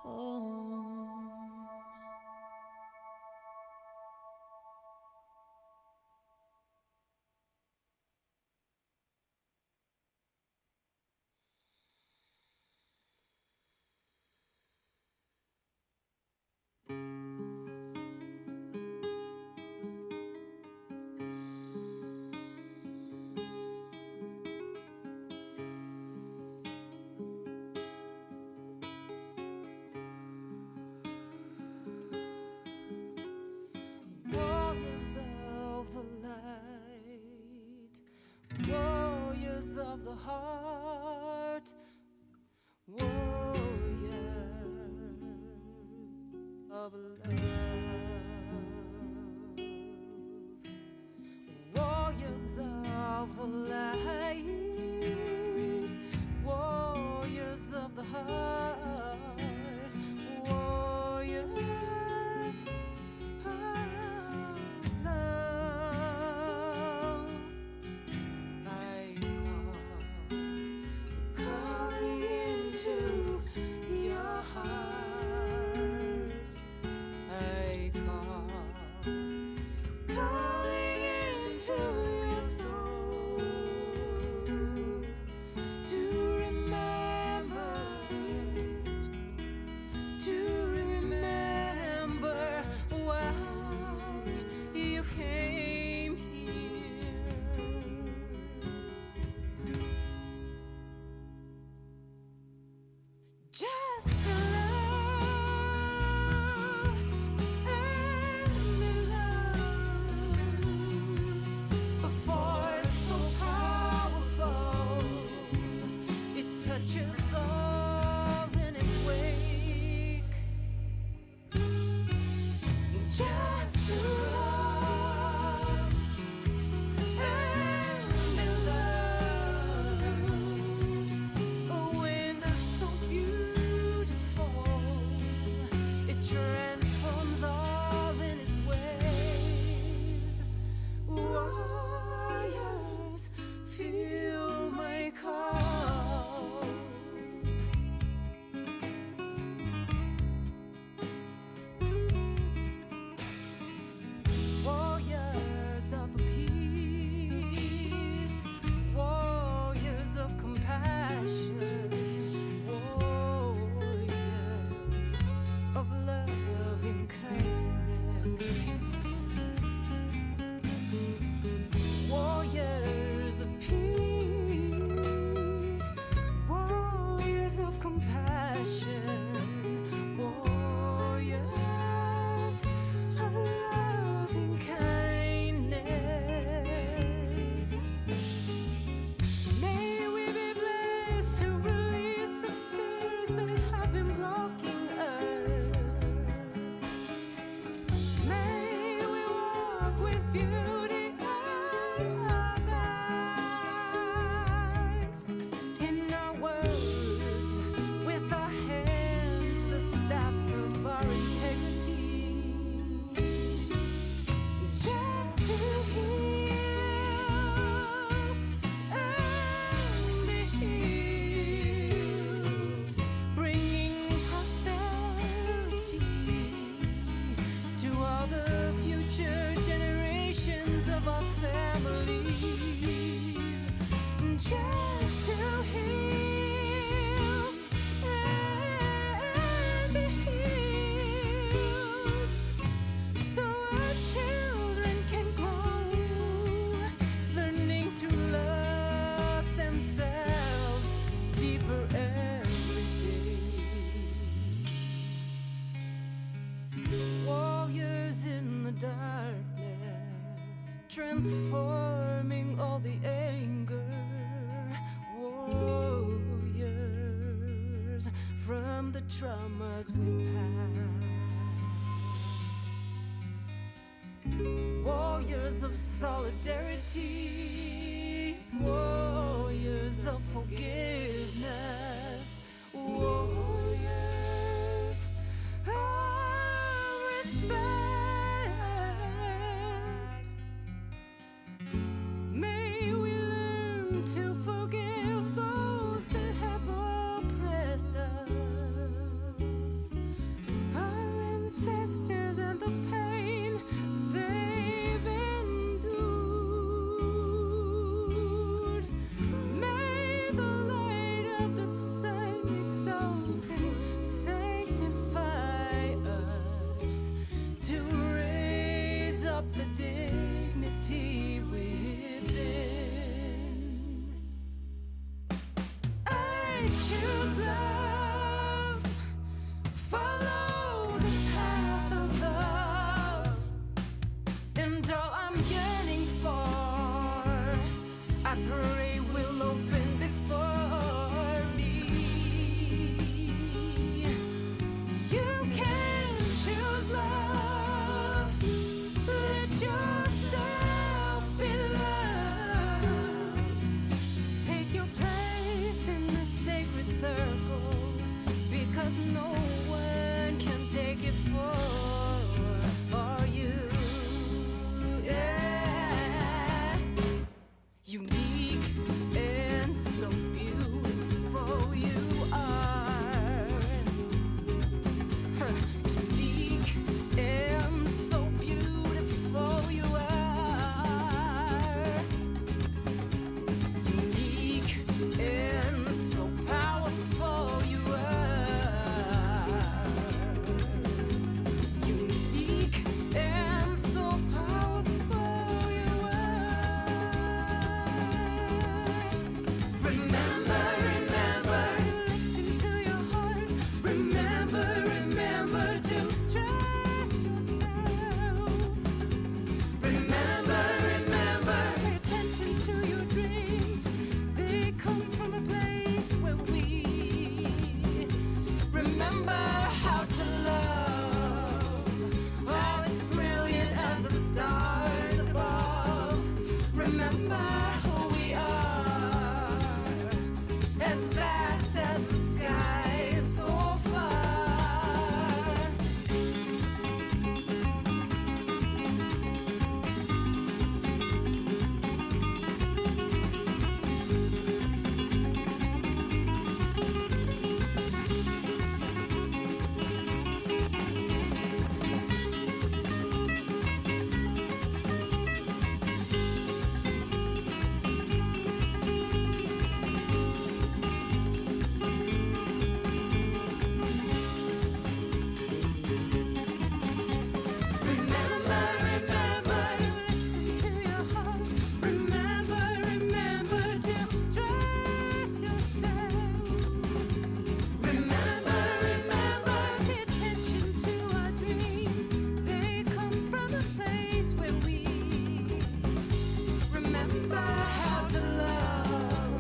home. Warriors of the heart, warrior of love, warriors of the light, warriors of the heart, warriors of love. Calling into your hearts, I call, calling into your souls to remember why you came here. Just to love and be loved, a force so powerful, it touches all in its wake. Just to love and be loved, a wind so beautiful, it transforms all in its waves. Warriors, feel my call. Warriors of peace, warriors of compassion, warriors of loving kindness, warriors of peace, warriors of compassion, warriors of loving kindness. May we be blessed to release the fears that have been blocking us. May we walk with beauty at our backs. In our words, with our hands, the staffs of our integrity. Just to heal and be healed, bringing prosperity to all the future generations of our families. Just to heal and be healed, so our children can grow, learning to love themselves deeper every day. Warriors in the darkness, transforming all the anger. Warriors from the traumas we've passed. Warriors of solidarity, warriors of forgiveness, warriors of respect. May we learn to forgive those that have oppressed us. and sanctify us to raise up the dignity within. I choose love, follow the path of love, and all I'm yearning for, I pray will open before me. You can choose love, let yourself be loved. Take your place in the sacred circle, because no one can take it for you. Yeah. Unique and so beautiful you are. Unique and so beautiful you are. Unique and so powerful you are. Unique and so powerful you are. Remember, remember, listen to your heart. Remember, remember to trust yourself. Remember, remember, pay attention to your dreams. They come from a place where we remember how to love. Oh, as brilliant as the stars above. Remember who we are, as vast as the sky so far. Remember, remember, listen to your heart. Remember, remember to trust yourself. Remember, remember, pay attention to our dreams. They come from a place where we remember how to love.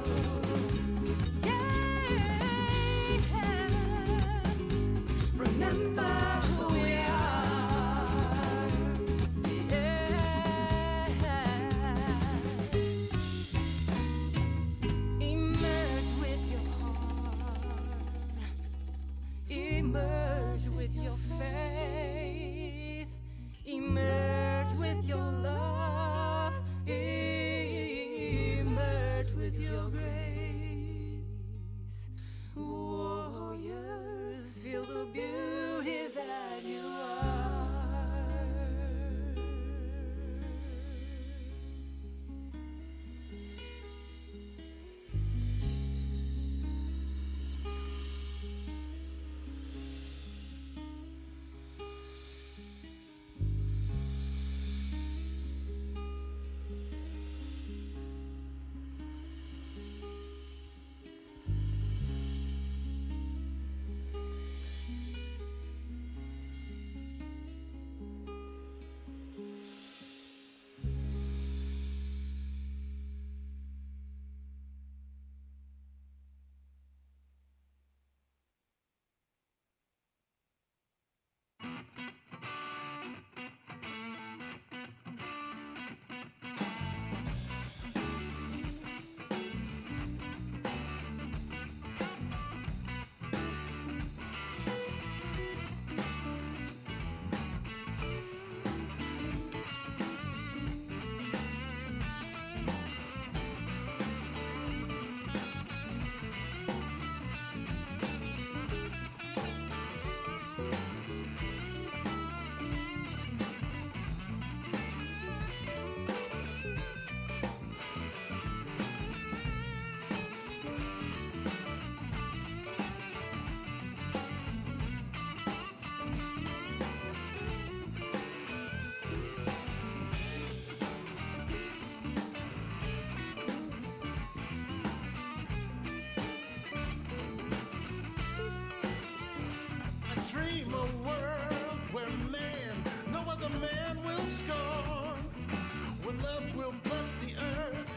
Yeah. Remember who we are. Yeah. Emerge with your heart. Emerge with your faith. Emerge with your love. Emerge with your grace. Warriors, feel the beauty that you are. dream a world where man, no other man will scorn, where love will bless the earth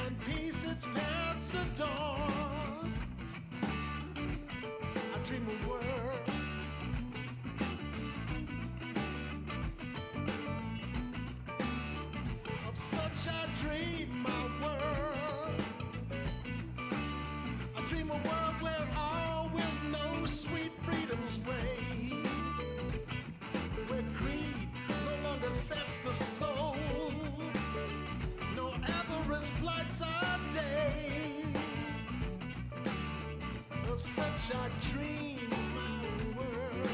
and peace its paths adorn. I dream a world of such. I dream my world. I dream a world where all will know sweet freedom's way, where greed no longer saps the soul, no avarice blights our day. Of such I dream my world.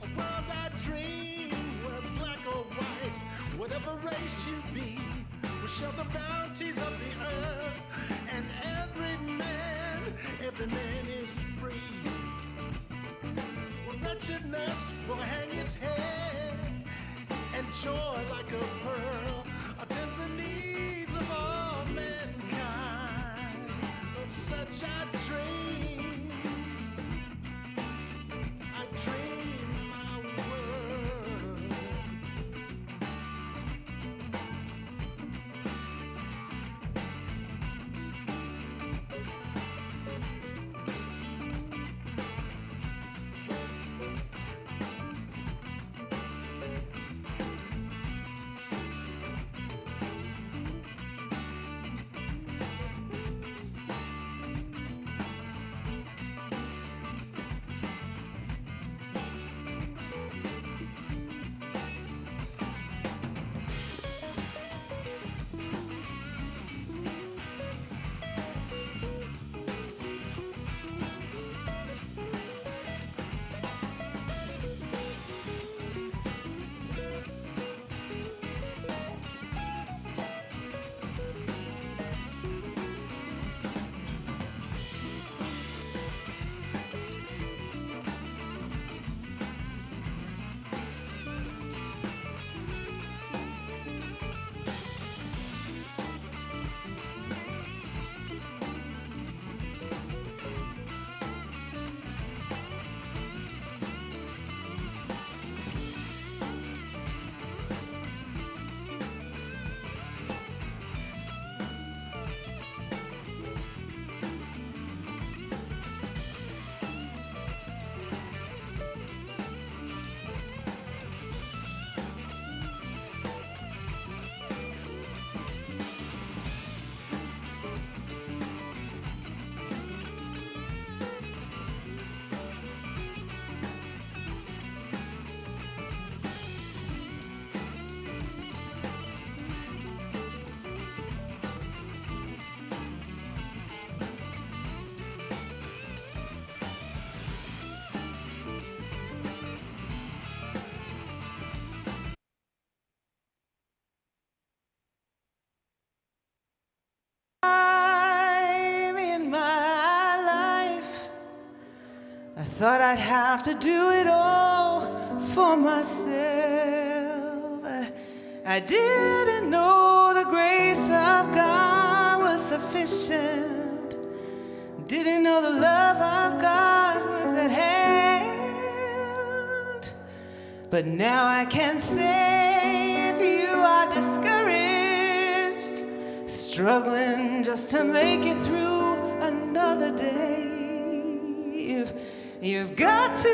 A world I dream where black or white, whatever race you be, will share the bounties of the earth, and every man is free. Where wretchedness will hang its head, and joy like a pearl attends the needs of all mankind. Of such I dream my world. Thought I'd have to do it all for myself. I didn't know the grace of God was sufficient. Didn't know the love of God was at hand. But now I can say if you are discouraged, struggling just to make it through another day, you've got to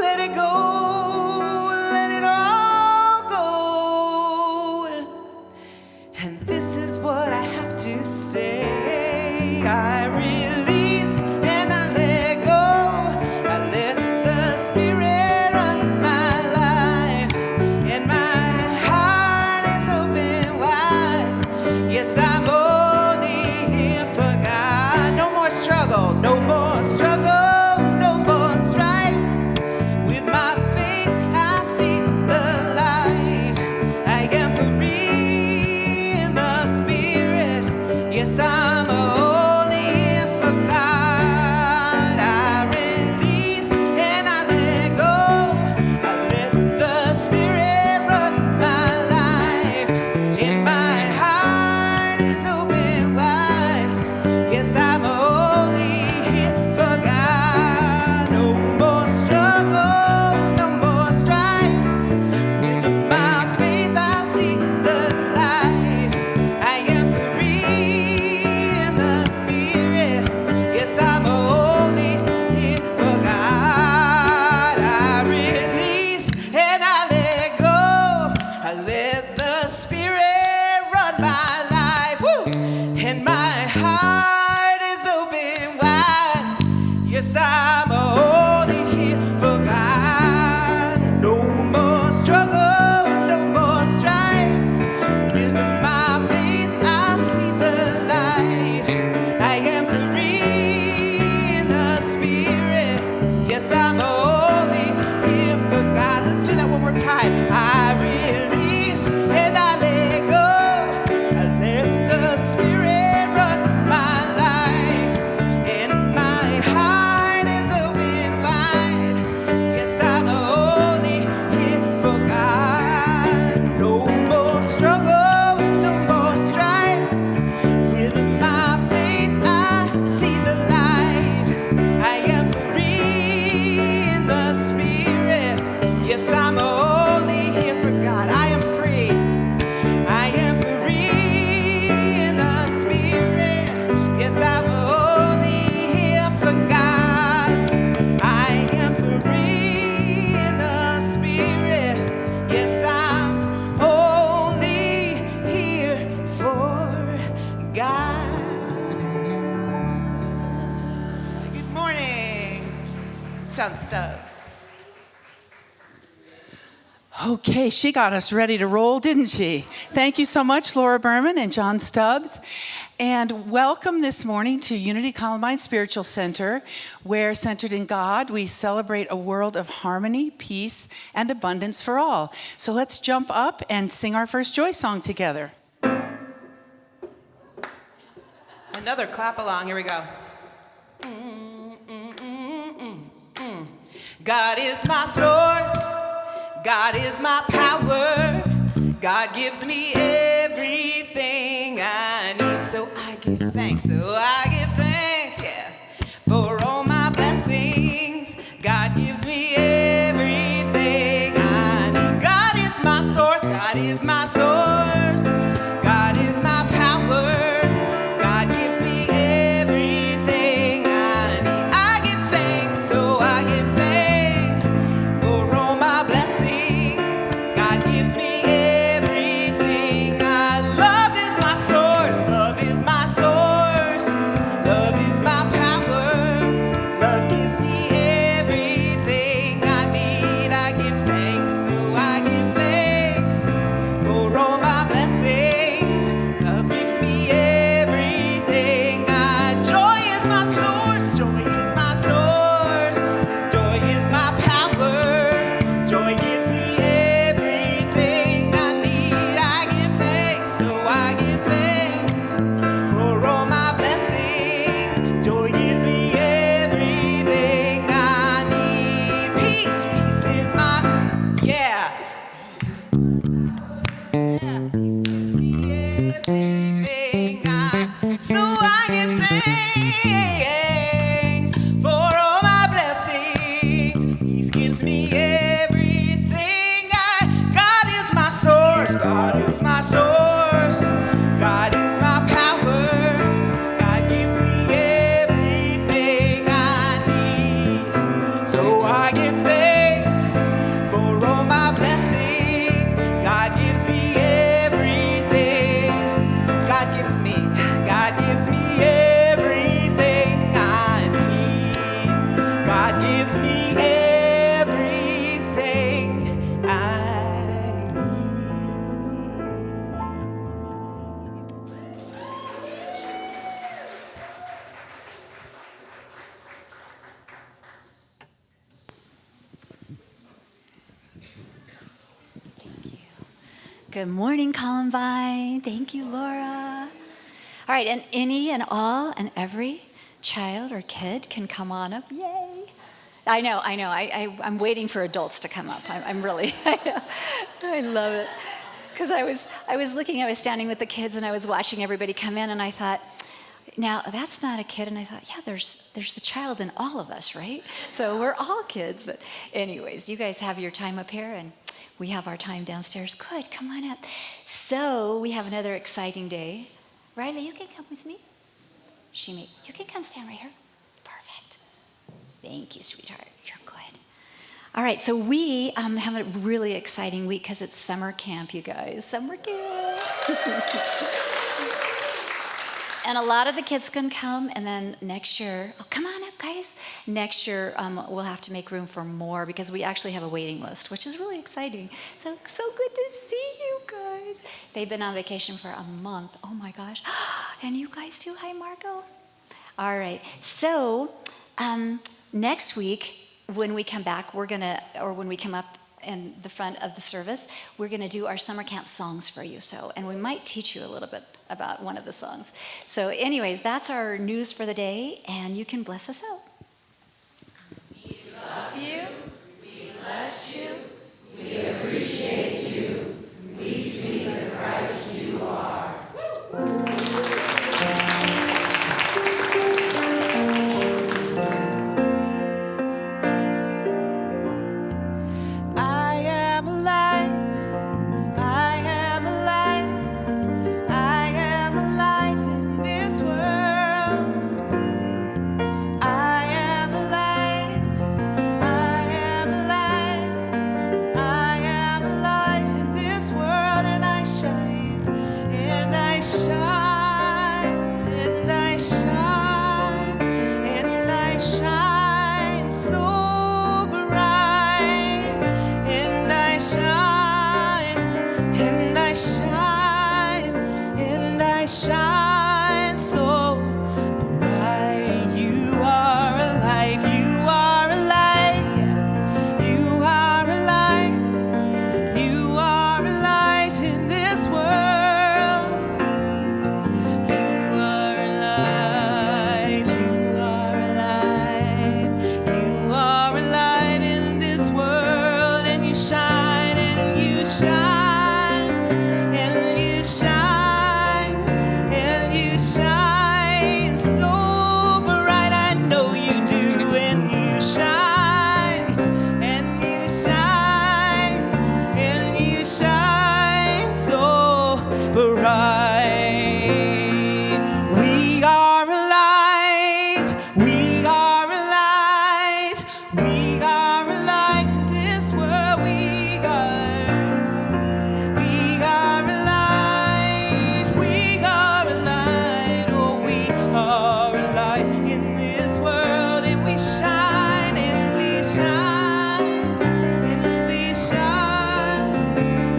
let it go, let it all go. And this is what I have to say. I release and I let go. I let the Spirit run my life, and my heart is open wide. Yes, I'm only here for God. No more struggle, no more struggle. With my faith and my heart is open wide. Yes, I'm only here for God. No more struggle, no more strife. With my faith, I see the light. I am free in the spirit. Yes, I'm only here for God. Let's do that one more time. I release and I let go. I let the spirit run my life, and my heart is open wide. Yes, I'm only here for God. No more struggle, no more strife. With my faith, I see the light. I am free in the spirit. Yes, I'm only here for God. I am free. I am free in the spirit. Yes, I'm only here for God. I am free in the spirit. Yes, I'm only here for God. Good morning, John Stubbs. Okay, she got us ready to roll, didn't she? Thank you so much, Laura Berman and John Stubbs. And welcome this morning to Unity Columbine Spiritual Center, where, centered in God, we celebrate a world of harmony, peace, and abundance for all. So let's jump up and sing our first joy song together. Another clap along. Here we go. God is my source. God is my power. God gives me everything I need. So I give thanks. So I give thanks, yeah, for all my blessings. God gives me everything I need. God is my source. God is my source. God is my power. God gives me everything I need. I give thanks, so I give thanks for all my blessings. God gives me everything I love is my source. Love is my source. Love is my power. Love gives me everything I need. I give thanks, so I give thanks for all my blessings. Love gives me everything joy is my source. Joy is my source. Joy is my power. Joy gives me everything I need. I give thanks, so I give thanks for all my blessings. Joy gives me everything I need. Peace, peace is my, yeah. So I give thanks for all my blessings. He gives me everything God is my source. God is my source. God is my power. God gives me everything I need. So I give thanks for all my blessings. God gives me everything. God gives me everything I need. God gives me everything I need. Good morning, Columbine. Thank you, Laura. All right, and any and all and every child or kid can come on up. Yay. I know. I'm waiting for adults to come up. I'm really, I love it. Because I was standing with the kids and I was watching everybody come in and I thought, now that's not a kid. And I thought, yeah, there's the child in all of us, right? So we're all kids. But anyways, you guys have your time up here and we have our time downstairs. Good, come on up. So we have another exciting day. Riley, you can come with me. Shimi, you can come stand right here. Perfect. Thank you, sweetheart. You're good. All right, so we have a really exciting week because it's summer camp, you guys. Summer camp. So we're And a lot of the kids can come, and then next year, oh, come on up, guys. Next year, we'll have to make room for more because we actually have a waiting list, which is really exciting. So good to see you guys. They've been on vacation for a month. Oh my gosh. And you guys too. Hi, Margot. All right. So next week, when we come back, when we come up in the front of the service, we're going to do our summer camp songs for you. And we might teach you a little bit about one of the songs. So anyways, that's our news for the day, and you can bless us out. We love you. We bless you. We appreciate you. We see the Christ you are. Shine so bright. You are a light. You are a light. You are a light. You are a light in this world. You are a light. You are a light. You are a light in this world, and you shine and you shine and you shine. Shine so bright, I know you do, and you shine, and you shine, and you shine so bright. We are a light, we are a light, we are a light in this world. We are a light, we are a light. Are a light in this world, and we shine, and we shine, and we shine,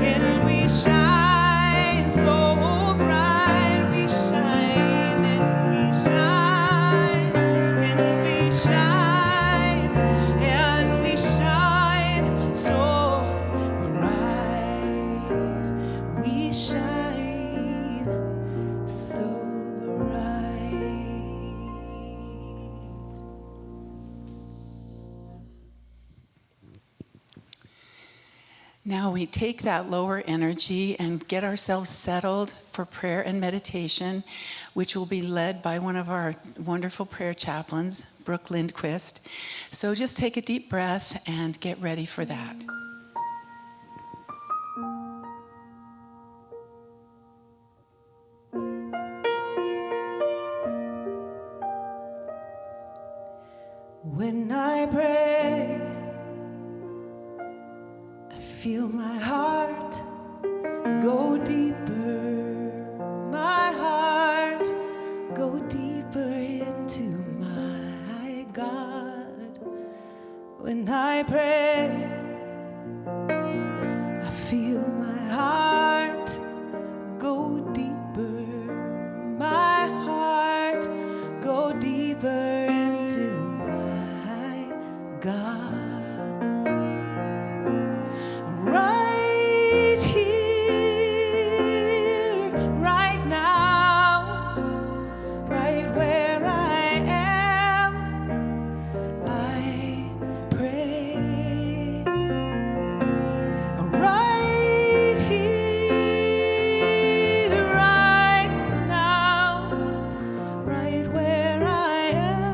and we shine so bright. We shine, and we shine, and we shine, and we shine so bright. We shine so bright. Now we take that lower energy and get ourselves settled for prayer and meditation, which will be led by one of our wonderful prayer chaplains, Brooke Lindquist. So just take a deep breath and get ready for that. When I pray, I feel my heart go deeper. My heart go deeper into my God. When I pray, I feel my heart go deeper. My heart go deeper into my God. Right here, right now, right where I am, I pray. Right here, right now, right where I am.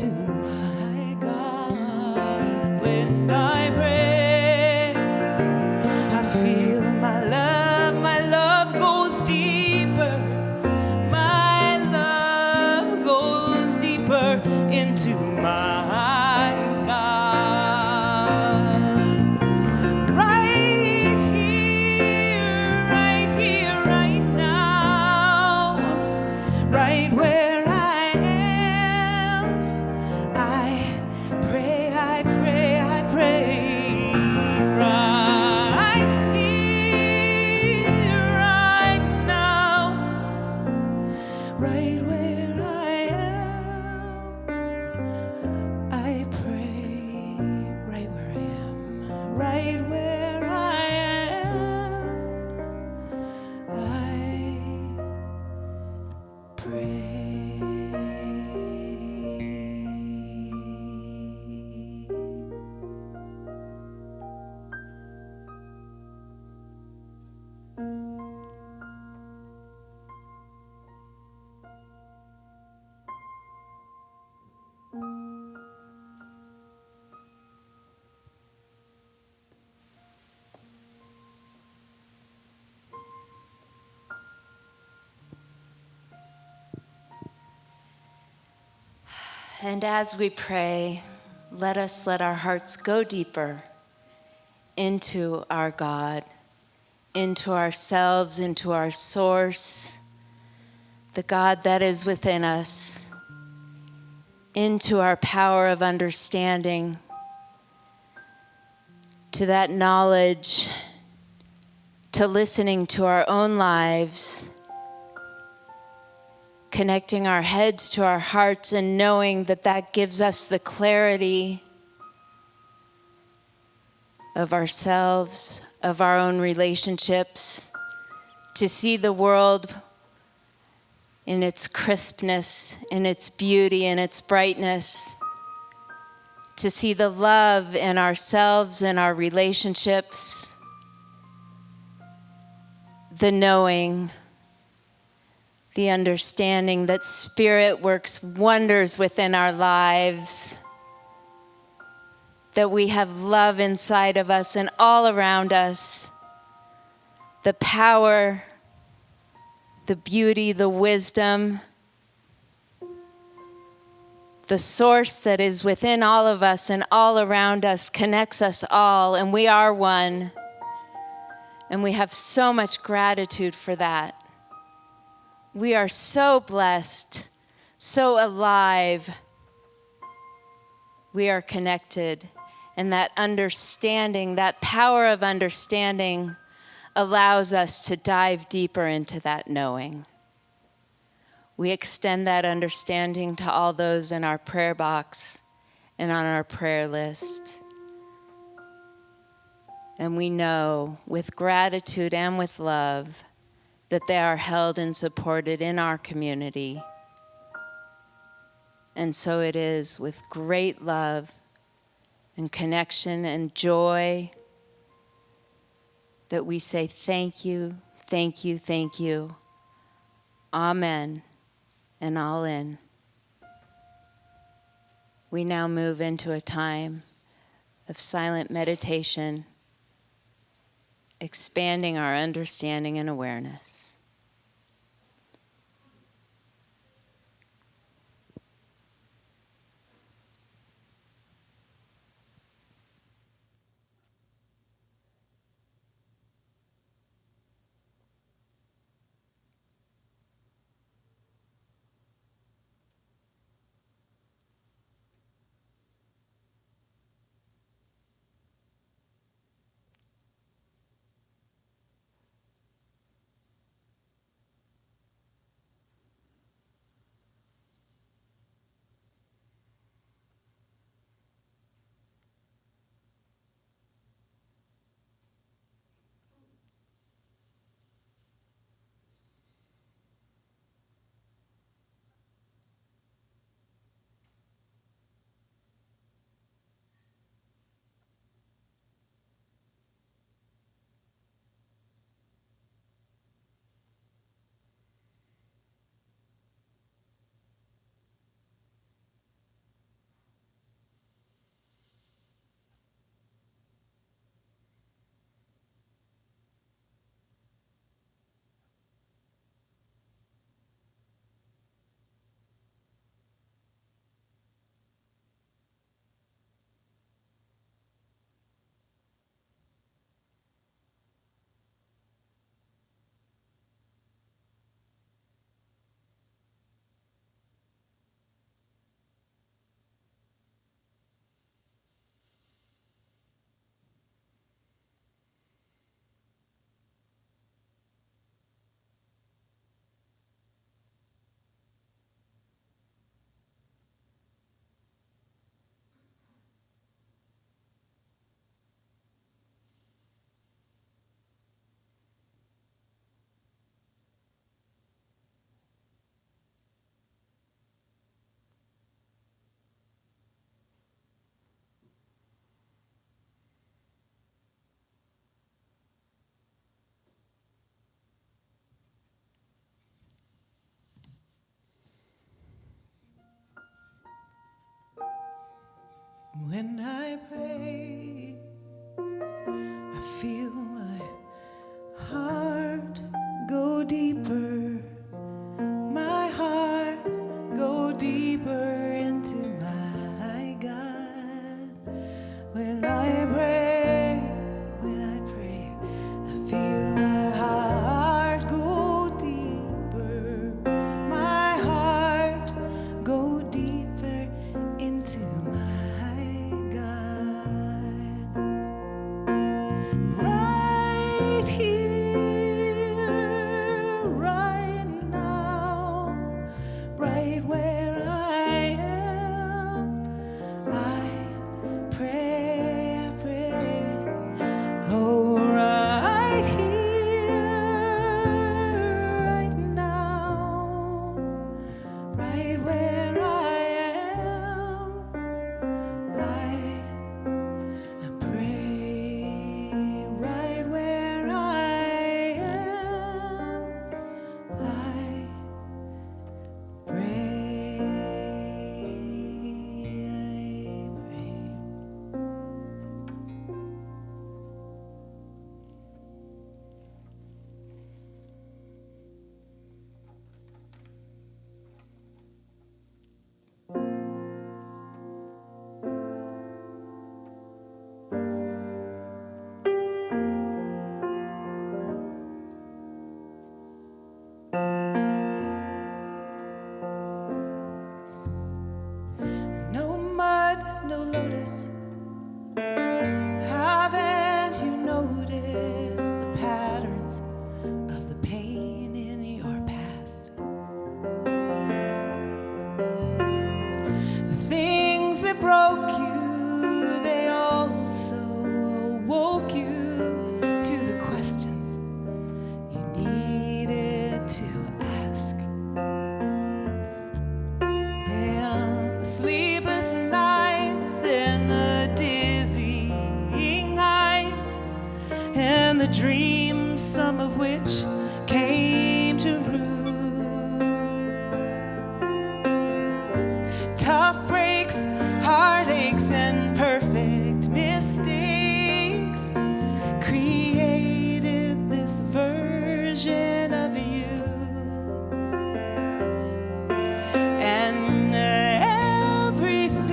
into my God. When I pray, I feel my love goes deeper. My love goes deeper into my God. Right here, right now, right where I am. I pray, I pray, I pray. Right here, right now, right where I am. I pray, right where I am, right where I am. I pray. And as we pray, let our hearts go deeper into our God, into ourselves, into our source, the God that is within us, into our power of understanding, to that knowledge, to listening to our own lives, connecting our heads to our hearts and knowing that that gives us the clarity of ourselves, of our own relationships, to see the world in its crispness, in its beauty, in its brightness, to see the love in ourselves and our relationships, the knowing, the understanding that Spirit works wonders within our lives, that we have love inside of us and all around us, the power, the beauty, the wisdom, the source that is within all of us and all around us connects us all, and we are one. And we have so much gratitude for that. We are so blessed, so alive. We are connected. And that understanding, that power of understanding, allows us to dive deeper into that knowing. We extend that understanding to all those in our prayer box and on our prayer list. And we know with gratitude and with love that they are held and supported in our community. And so it is with great love and connection and joy that we say thank you, thank you, thank you. Amen, and all in. We now move into a time of silent meditation, expanding our understanding and awareness. When I pray, I feel my heart go deeper, my heart go deeper into my God. When I pray, I feel my heart go deeper, my heart go deeper into my God. Right here, right now, right where I am, I pray, I pray. Oh, right here, right now, right where I am, I pray. Right where I am, I pray. No mud, no lotus. Haven't you noticed the patterns of the pain in your past? The things that broke you, they also woke you to the questions you needed to ask. And the sleepless nights and the dizzying heights and the dreams, some of which came true. Tough breaks, heartaches, and perfect mistakes created this version of you. And everything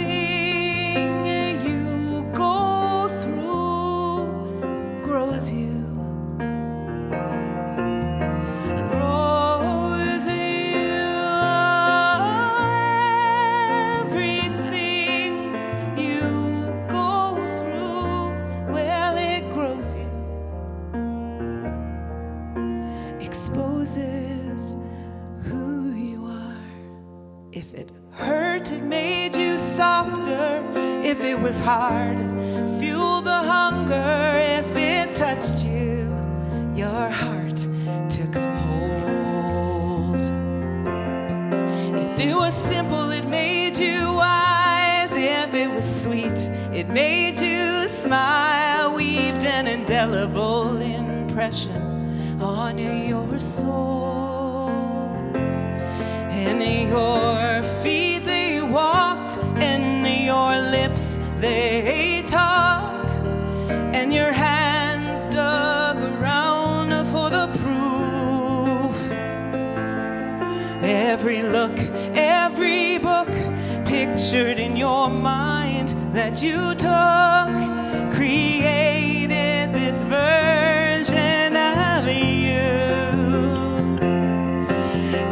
you go through grows you. Grows you. Everything you go through, well, it grows you. Exposes who you are. If it hurt, it made you softer. If it was hard, it fueled the hunger. If it touched you, your heart took hold. If it was simple, it made you wise. If it was sweet, it made you smile. Weaved an indelible impression on your soul. And your feet, they walked, and your lips, they talked, and your hands dug around for the proof. Every look, every book pictured in your mind that you took created this version of you.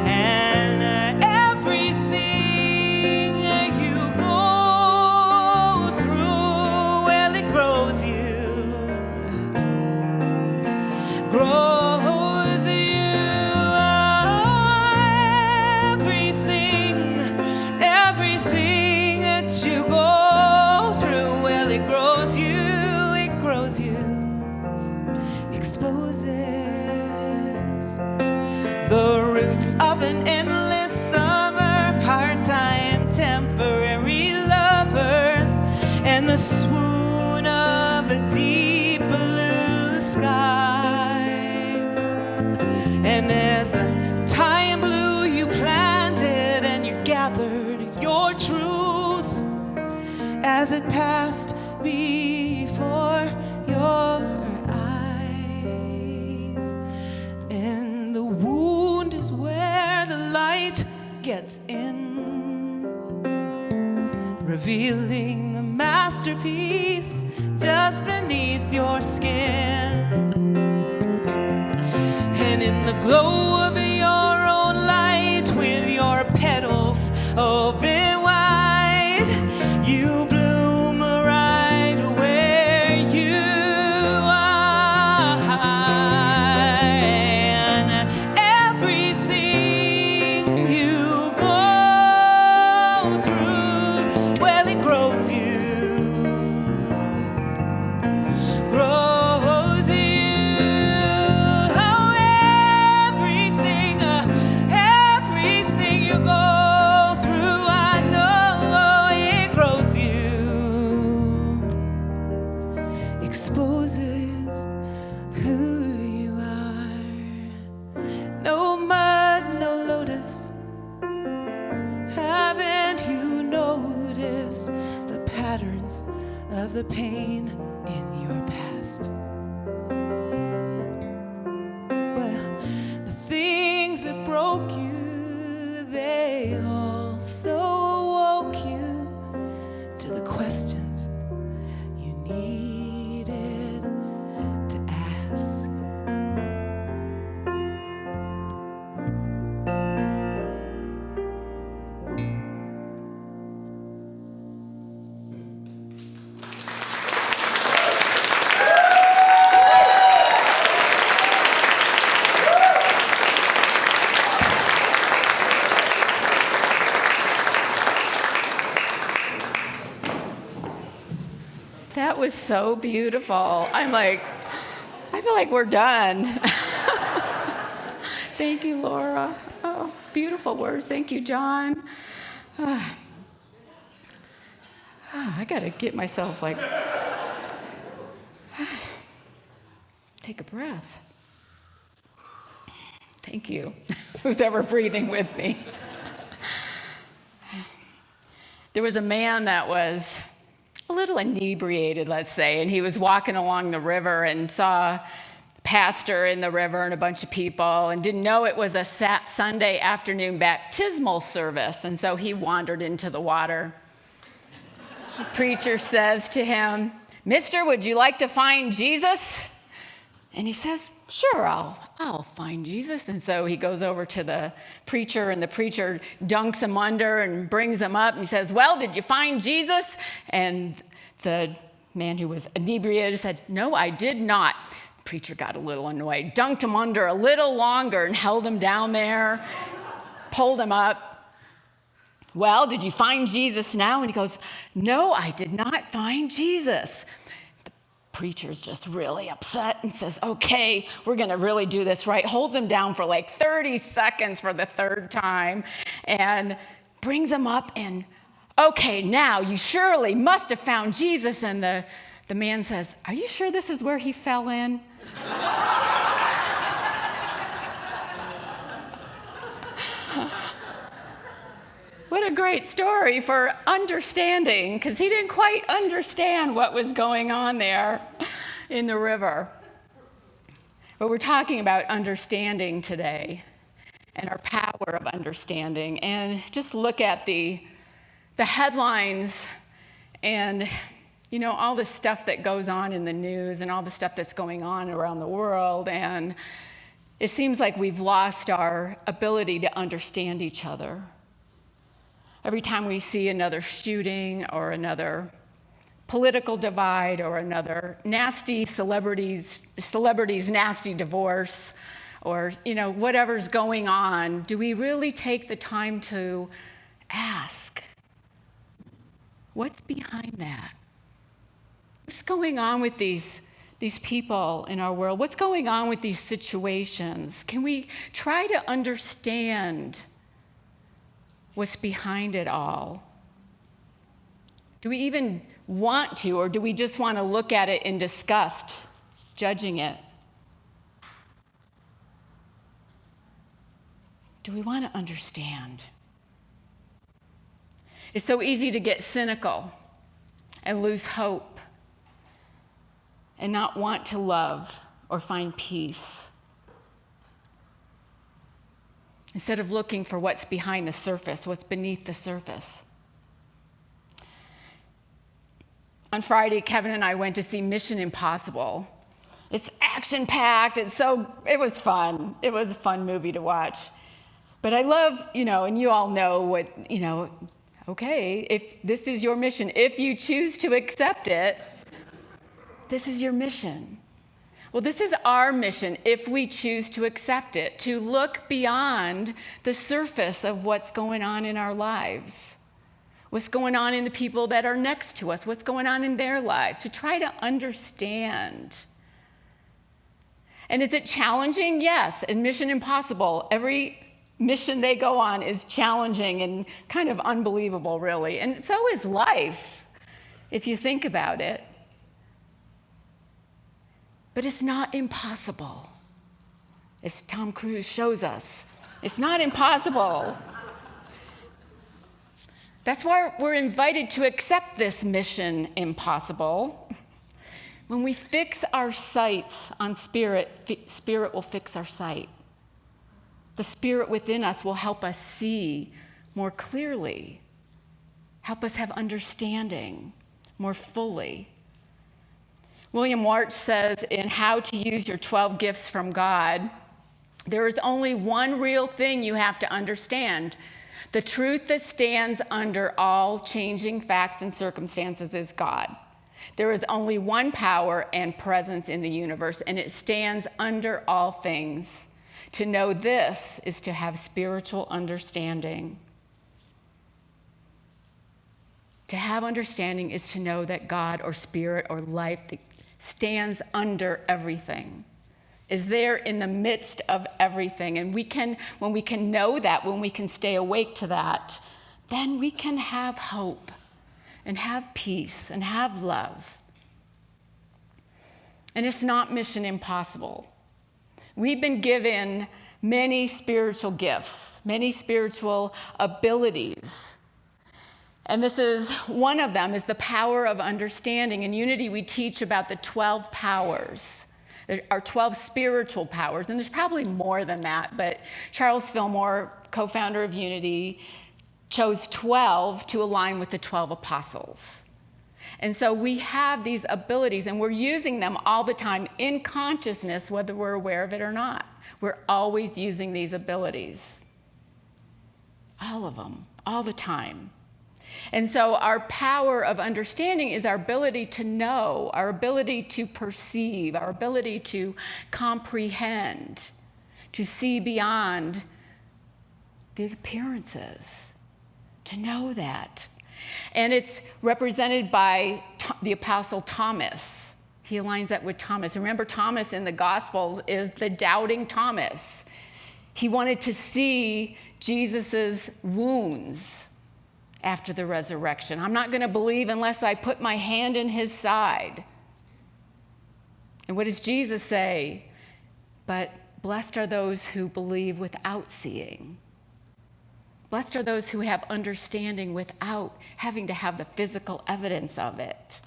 And everything you go through, well, it grows you. Grows you. Everything that you go through, well, it grows you. It grows you. Exposes the roots of an endless summer, part-time temporary lovers, and the swoon of a deep blue sky. And as the time blew, you planted and you gathered your truth as it passed before your eyes. And the wound is where the light gets in, revealing the masterpiece just beneath your skin. And in the glow of your own light, with your petals open wide, you bloom right where you are. And everything you go through, well, it grows you. Grows you. Oh, everything you go through, I know it grows you. Exposes who you are. No mud, no lotus. Haven't you noticed the patterns of the pain in your past? Well, the things that broke you, they also woke you to the questions you needed to ask. That was so beautiful. I feel like we're done. Thank you, Laura. Oh, beautiful words. Thank you, John. I got to get myself take a breath. Thank you, who's ever breathing with me. There was a man that was a little inebriated, let's say, and he was walking along the river and saw a pastor in the river and a bunch of people and didn't know it was a Sunday afternoon baptismal service, and so he wandered into the water. The preacher says to him, "Mister, would you like to find Jesus?" And he says, "Sure, I'll find Jesus." And so he goes over to the preacher, and the preacher dunks him under and brings him up, and he says, "Well, did you find Jesus?" And the man who was inebriated said, "No, I did not." The preacher got a little annoyed, dunked him under a little longer and held him down there, pulled him up. "Well, did you find Jesus now?" And he goes, "No, I did not find Jesus." Preacher's just really upset and says, "Okay, we're going to really do this right." Holds him down for 30 seconds for the third time and brings him up and, "Okay, now you surely must have found Jesus." And the man says, "Are you sure this is where he fell in?" What a great story for understanding, because he didn't quite understand what was going on there in the river. But we're talking about understanding today and our power of understanding. And just look at the headlines and, all the stuff that goes on in the news and all the stuff that's going on around the world. And it seems like we've lost our ability to understand each other. Every time we see another shooting or another political divide or another nasty celebrity's nasty divorce or, whatever's going on, do we really take the time to ask, what's behind that? What's going on with these people in our world? What's going on with these situations? Can we try to understand what's behind it all? Do we even want to, or do we just want to look at it in disgust, judging it? Do we want to understand? It's so easy to get cynical and lose hope and not want to love or find peace. Instead of looking for what's behind the surface, what's beneath the surface. On Friday, Kevin and I went to see Mission Impossible. It's action-packed. It was fun. It was a fun movie to watch. But I love, and you all know what, okay, if this is your mission, if you choose to accept it, this is your mission. Well, this is our mission if we choose to accept it, to look beyond the surface of what's going on in our lives, what's going on in the people that are next to us, what's going on in their lives, to try to understand. And is it challenging? Yes. In Mission Impossible, every mission they go on is challenging and kind of unbelievable, really. And so is life, if you think about it. But it's not impossible. As Tom Cruise shows us, it's not impossible. That's why we're invited to accept this mission impossible. When we fix our sights on Spirit, Spirit will fix our sight. The Spirit within us will help us see more clearly, help us have understanding more fully. William Warch says in How to Use Your 12 Gifts from God, there is only one real thing you have to understand. The truth that stands under all changing facts and circumstances is God. There is only one power and presence in the universe, and it stands under all things. To know this is to have spiritual understanding. To have understanding is to know that God or Spirit or life stands under everything, is there in the midst of everything. And when we can know that, when we can stay awake to that, then we can have hope and have peace and have love. And it's not mission impossible. We've been given many spiritual gifts, many spiritual abilities. And this is one of them, is the power of understanding. In Unity, we teach about the 12 powers. There are 12 spiritual powers, and there's probably more than that, but Charles Fillmore, co-founder of Unity, chose 12 to align with the 12 apostles. And so we have these abilities, and we're using them all the time in consciousness, whether we're aware of it or not. We're always using these abilities. All of them, all the time. And so our power of understanding is our ability to know, our ability to perceive, our ability to comprehend, to see beyond the appearances, to know that. And it's represented by the Apostle Thomas. He aligns that with Thomas. Remember, Thomas in the Gospels is the doubting Thomas. He wanted to see Jesus's wounds after the resurrection. I'm not going to believe unless I put my hand in his side. And what does Jesus say? But blessed are those who believe without seeing. Blessed are those who have understanding without having to have the physical evidence of it.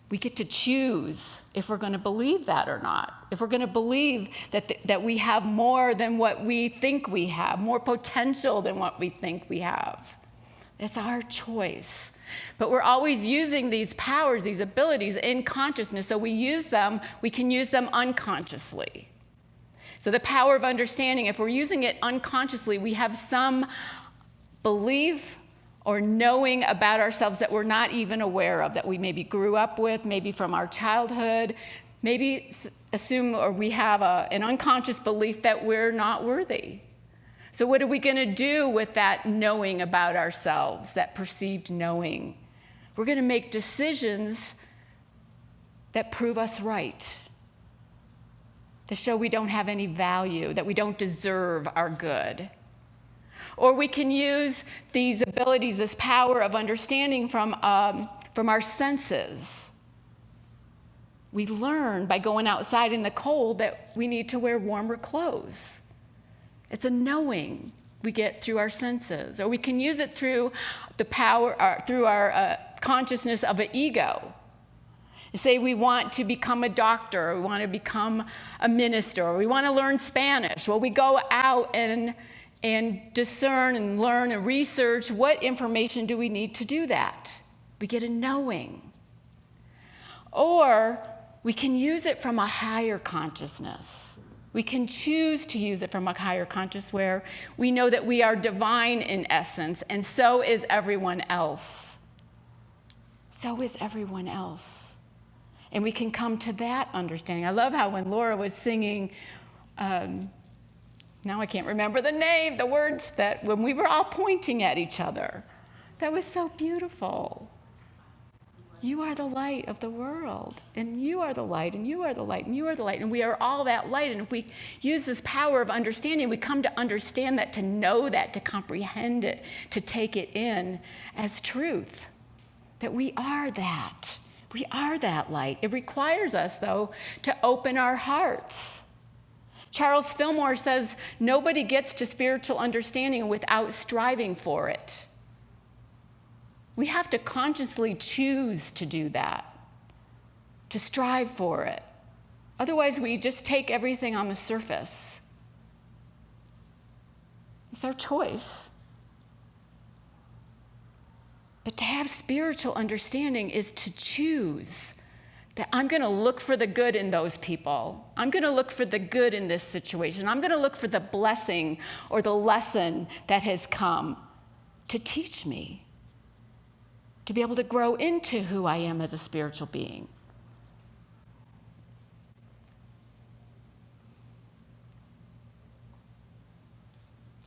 We get to choose if we're going to believe that or not. If we're going to believe that we have more than what we think we have, more potential than what we think we have. It's our choice. But we're always using these powers, these abilities in consciousness, so we can use them unconsciously. So the power of understanding, if we're using it unconsciously, we have some belief or knowing about ourselves that we're not even aware of, that we maybe grew up with, maybe from our childhood, maybe assume or we have an unconscious belief that we're not worthy. So what are we going to do with that knowing about ourselves, that perceived knowing? We're going to make decisions that prove us right, to show we don't have any value, that we don't deserve our good. Or we can use these abilities, this power of understanding from our senses. We learn by going outside in the cold that we need to wear warmer clothes. It's a knowing we get through our senses. Or we can use it through the power, through our consciousness of an ego. Say we want to become a doctor, or we want to become a minister, or we want to learn Spanish. Well, we go out and discern and learn and research what information do we need to do that. We get a knowing. Or we can use it from a higher consciousness. We can choose to use it from a higher consciousness where we know that we are divine in essence, and so is everyone else. So is everyone else. And we can come to that understanding. I love how when Laura was singing, now I can't remember the words that when we were all pointing at each other. That was so beautiful. You are the light of the world, and you are the light, and you are the light, and you are the light, and we are all that light. And if we use this power of understanding, we come to understand that, to know that, to comprehend it, to take it in as truth, that we are that. We are that light. It requires us, though, to open our hearts. Charles Fillmore says, nobody gets to spiritual understanding without striving for it. We have to consciously choose to do that, to strive for it. Otherwise, we just take everything on the surface. It's our choice. But to have spiritual understanding is to choose that I'm going to look for the good in those people. I'm going to look for the good in this situation. I'm going to look for the blessing or the lesson that has come to teach me, to be able to grow into who I am as a spiritual being.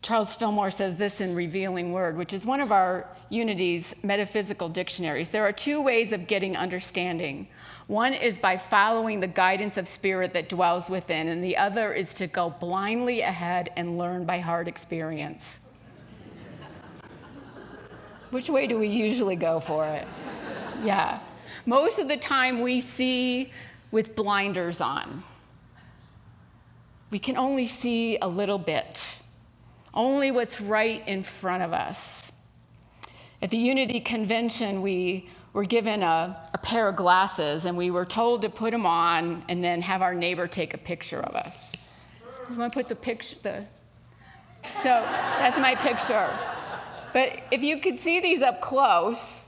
Charles Fillmore says this in Revealing Word, which is one of our Unity's metaphysical dictionaries. There are two ways of getting understanding. One is by following the guidance of spirit that dwells within, and the other is to go blindly ahead and learn by hard experience. Which way do we usually go for it? Yeah. Most of the time we see with blinders on. We can only see a little bit, only what's right in front of us. At the Unity Convention, we were given a pair of glasses, and we were told to put them on and then have our neighbor take a picture of us. You want to put the picture? So that's my picture. But if you could see these up close,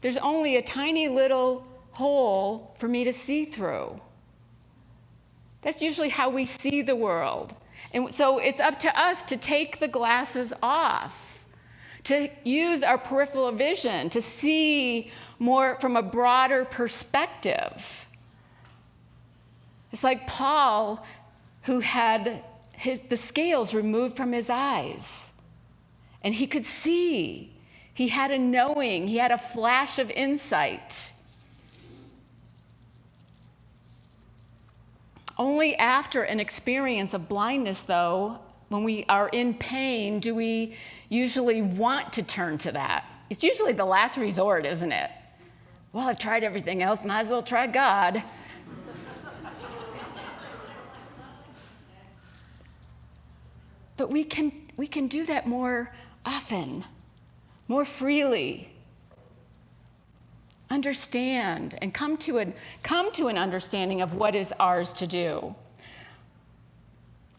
there's only a tiny little hole for me to see through. That's usually how we see the world. And so it's up to us to take the glasses off, to use our peripheral vision, to see more from a broader perspective. It's like Paul, who had the scales removed from his eyes. And he could see. He had a knowing. He had a flash of insight. Only after an experience of blindness, though, when we are in pain, do we usually want to turn to that. It's usually the last resort, isn't it? Well, I've tried everything else. Might as well try God. But we can do that more often, more freely. Understand and come to an understanding of what is ours to do.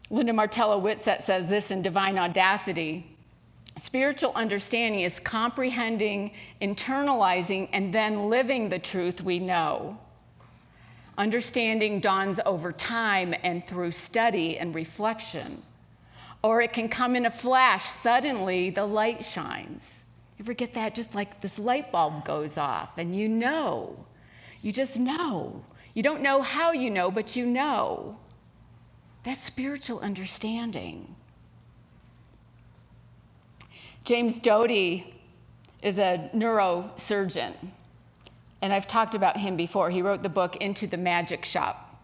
Linda Martello Whitsett says this in Divine Audacity: spiritual understanding is comprehending, internalizing, and then living the truth we know. Understanding dawns over time and through study and reflection. Or it can come in a flash. Suddenly, the light shines. You ever get that? Just like this light bulb goes off, and you know. You just know. You don't know how you know, but you know. That's spiritual understanding. James Doty is a neurosurgeon, and I've talked about him before. He wrote the book Into the Magic Shop.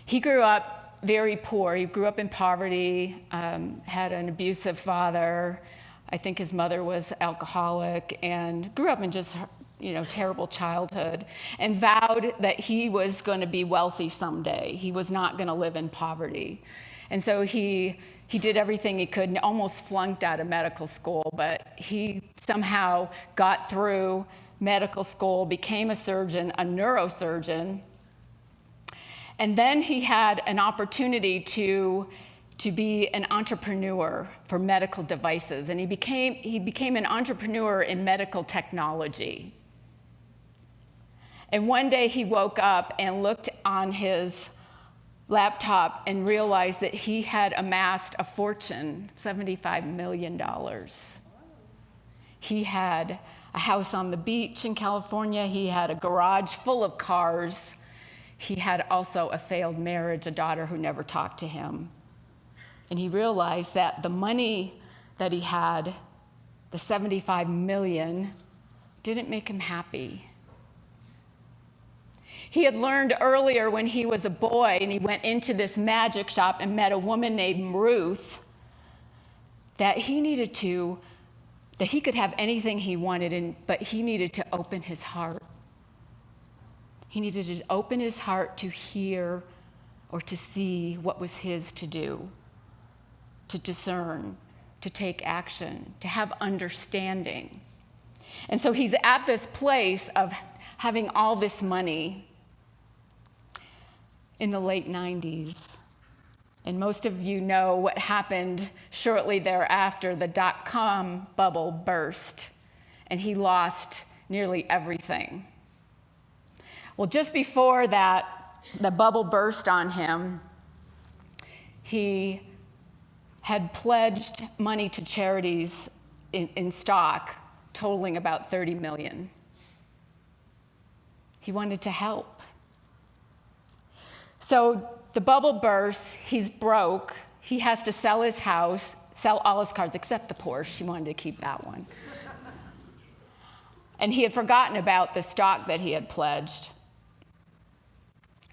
He grew up very poor. He grew up in poverty, had an abusive father. I think his mother was alcoholic, and grew up in just, terrible childhood, and vowed that he was going to be wealthy someday. He was not going to live in poverty. And so he did everything he could and almost flunked out of medical school, but he somehow got through medical school, became a surgeon, a neurosurgeon. And then he had an opportunity to be an entrepreneur for medical devices. And he became an entrepreneur in medical technology. And one day he woke up and looked on his laptop and realized that he had amassed a fortune, $75 million. He had a house on the beach in California. He had a garage full of cars. He had also a failed marriage, a daughter who never talked to him. And he realized that the money that he had, the 75 million, didn't make him happy. He had learned earlier when he was a boy and he went into this magic shop and met a woman named Ruth that he could have anything he wanted, but he needed to open his heart. He needed to open his heart to hear or to see what was his to do, to discern, to take action, to have understanding. And so he's at this place of having all this money in the late 90s. And most of you know what happened shortly thereafter. The dot-com bubble burst, and he lost nearly everything. Well, just before that, the bubble burst on him, he had pledged money to charities in stock, totaling about 30 million. He wanted to help. So the bubble bursts, he's broke, he has to sell his house, sell all his cars except the Porsche. He wanted to keep that one. And he had forgotten about the stock that he had pledged.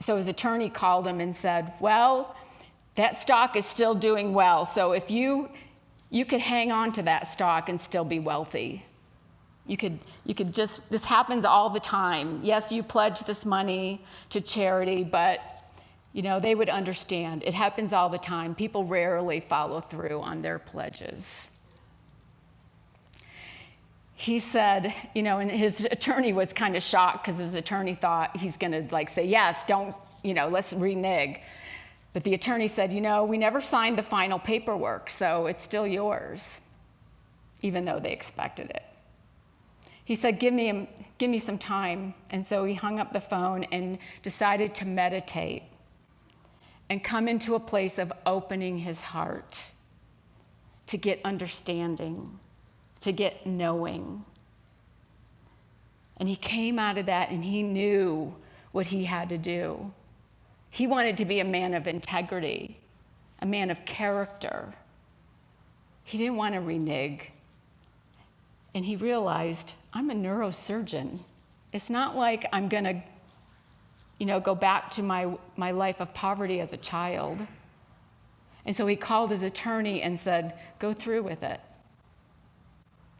So his attorney called him and said, well, that stock is still doing well, so if you could hang on to that stock and still be wealthy. You could just, this happens all the time. Yes, you pledge this money to charity, but they would understand. It happens all the time. People rarely follow through on their pledges. He said, and his attorney was kind of shocked because his attorney thought he's going to say, yes, don't, let's renege. But the attorney said, we never signed the final paperwork, so it's still yours, even though they expected it. He said, give me some time. And so he hung up the phone and decided to meditate and come into a place of opening his heart to get understanding, to get knowing. And he came out of that and he knew what he had to do. He wanted to be a man of integrity, a man of character. He didn't want to renege. And he realized, I'm a neurosurgeon. It's not like I'm going to go back to my life of poverty as a child. And so he called his attorney and said, go through with it.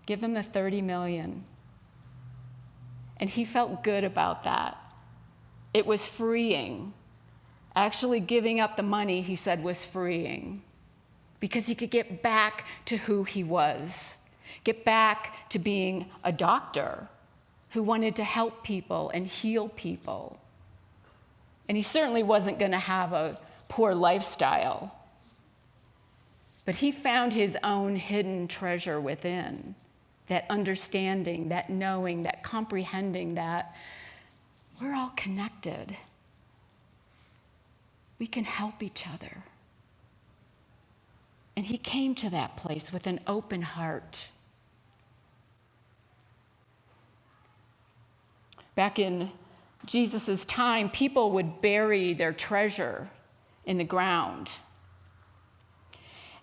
Give them the 30 million. And he felt good about that. It was freeing. Actually giving up the money, he said, was freeing. Because he could get back to who he was. Get back to being a doctor who wanted to help people and heal people. And he certainly wasn't going to have a poor lifestyle. But he found his own hidden treasure within, that understanding, that knowing, that comprehending that we're all connected. We can help each other. And he came to that place with an open heart. Back in Jesus' time, people would bury their treasure in the ground,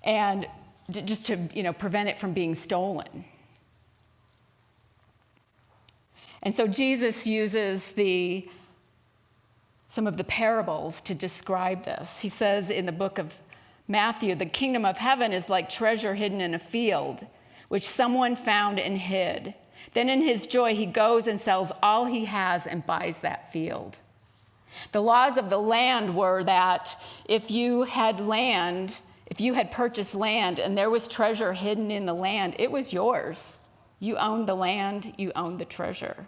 and just to prevent it from being stolen. And so Jesus uses some of the parables to describe this. He says in the book of Matthew, the kingdom of heaven is like treasure hidden in a field, which someone found and hid. Then in his joy, he goes and sells all he has and buys that field. The laws of the land were that if you had purchased land and there was treasure hidden in the land, it was yours. You owned the land, you owned the treasure.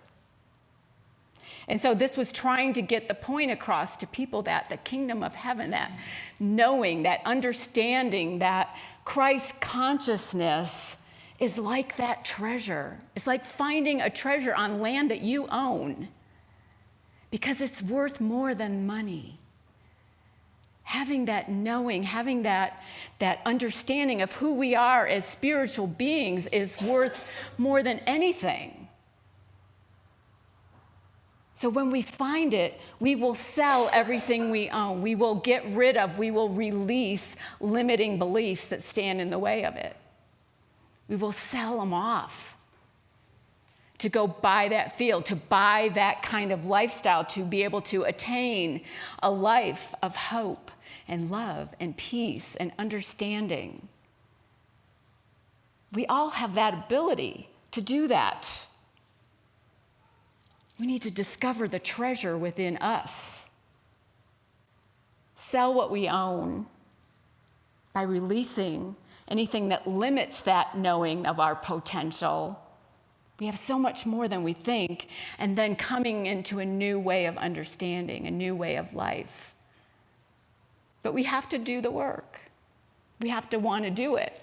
And so this was trying to get the point across to people that the kingdom of heaven, that knowing, that understanding, that Christ consciousness is like that treasure. It's like finding a treasure on land that you own because it's worth more than money. Having that knowing, having that understanding of who we are as spiritual beings is worth more than anything. So when we find it, we will sell everything we own. We will get rid of, we will release limiting beliefs that stand in the way of it. We will sell them off to go buy that field, to buy that kind of lifestyle, to be able to attain a life of hope and love and peace and understanding. We all have that ability to do that. We need to discover the treasure within us. Sell what we own by releasing anything that limits that knowing of our potential. We have so much more than we think, and then coming into a new way of understanding, a new way of life. But we have to do the work. We have to want to do it.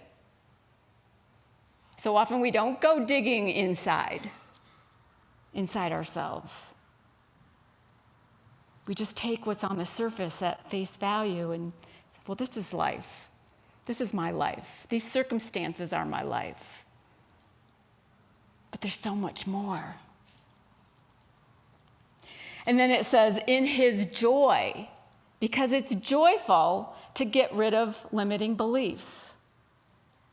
So often we don't go digging inside ourselves. We just take what's on the surface at face value and, well, this is life. This is my life. These circumstances are my life. But there's so much more. And then it says, in his joy, because it's joyful to get rid of limiting beliefs.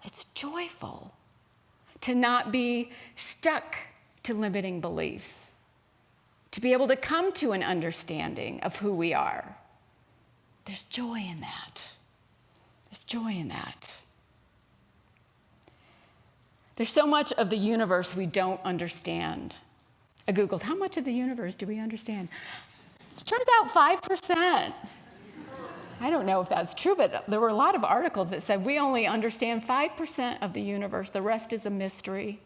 It's joyful to not be stuck to limiting beliefs, to be able to come to an understanding of who we are. There's joy in that. There's joy in that. There's so much of the universe we don't understand. I Googled, how much of the universe do we understand? It turns out 5%. I don't know if that's true, but there were a lot of articles that said we only understand 5% of the universe. The rest is a mystery.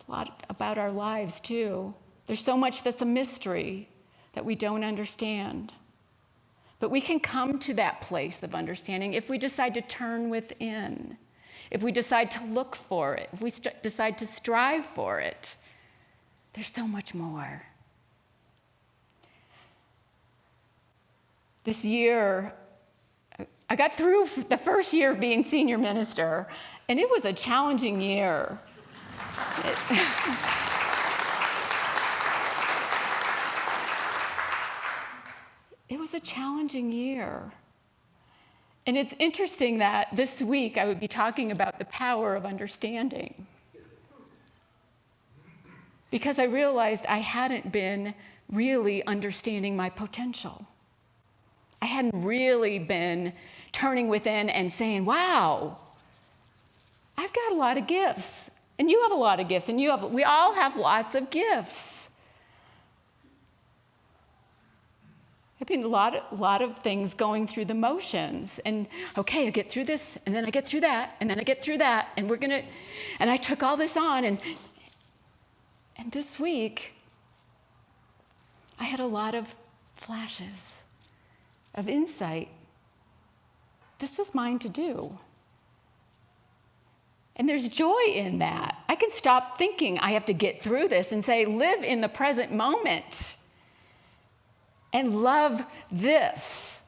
A lot about our lives, too. There's so much that's a mystery that we don't understand. But we can come to that place of understanding if we decide to turn within, if we decide to look for it, if we decide to strive for it. There's so much more. This year, I got through the first year of being senior minister, and it was a challenging year. It was a challenging year. And it's interesting that this week I would be talking about the power of understanding. Because I realized I hadn't been really understanding my potential. I hadn't really been turning within and saying, wow, I've got a lot of gifts. And you have a lot of gifts, and we all have lots of gifts. I've been a lot of things going through the motions, and okay, I get through this, and then I get through that, and then I get through that, and and I took all this on, and this week, I had a lot of flashes of insight. This is mine to do. And there's joy in that. I can stop thinking I have to get through this and say, live in the present moment and love this.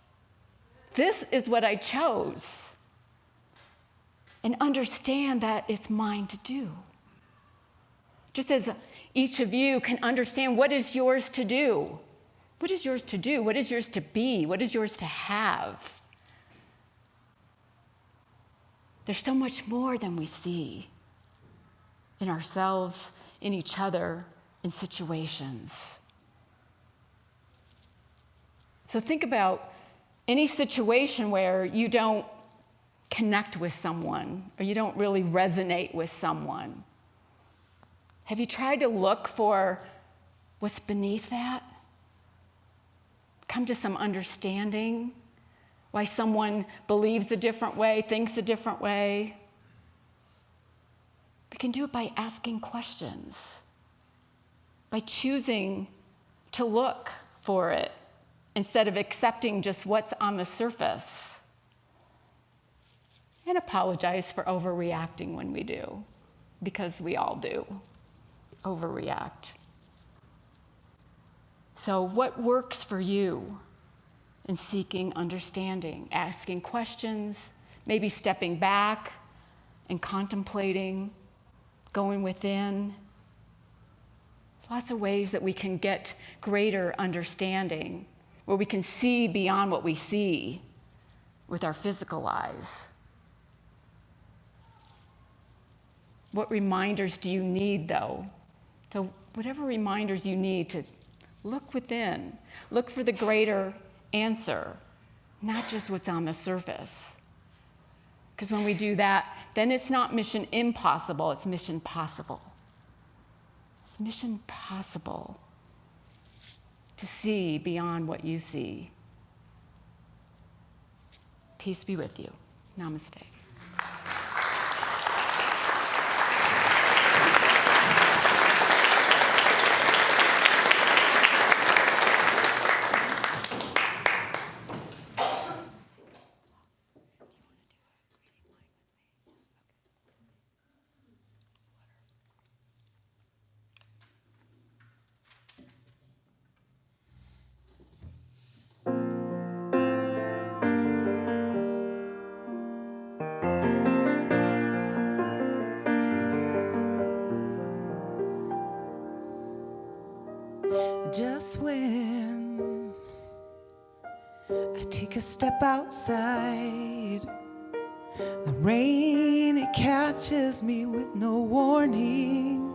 This is what I chose. And understand that it's mine to do. Just as each of you can understand what is yours to do. What is yours to do? What is yours to be? What is yours to have? There's so much more than we see in ourselves, in each other, in situations. So think about any situation where you don't connect with someone or you don't really resonate with someone. Have you tried to look for what's beneath that? come to some understanding, why someone believes a different way, thinks a different way. We can do it by asking questions, by choosing to look for it instead of accepting just what's on the surface. And apologize for overreacting when we do, because we all do overreact. So what works for you in seeking understanding, asking questions, maybe stepping back and contemplating, going within? There's lots of ways that we can get greater understanding, where we can see beyond what we see with our physical eyes. What reminders do you need, though? So whatever reminders you need to look within, look for the greater answer, not just what's on the surface. Because when we do that, then it's not mission impossible, it's mission possible. It's mission possible to see beyond what you see. Peace be with you. Namaste. Just when I take a step outside, the rain, it catches me with no warning.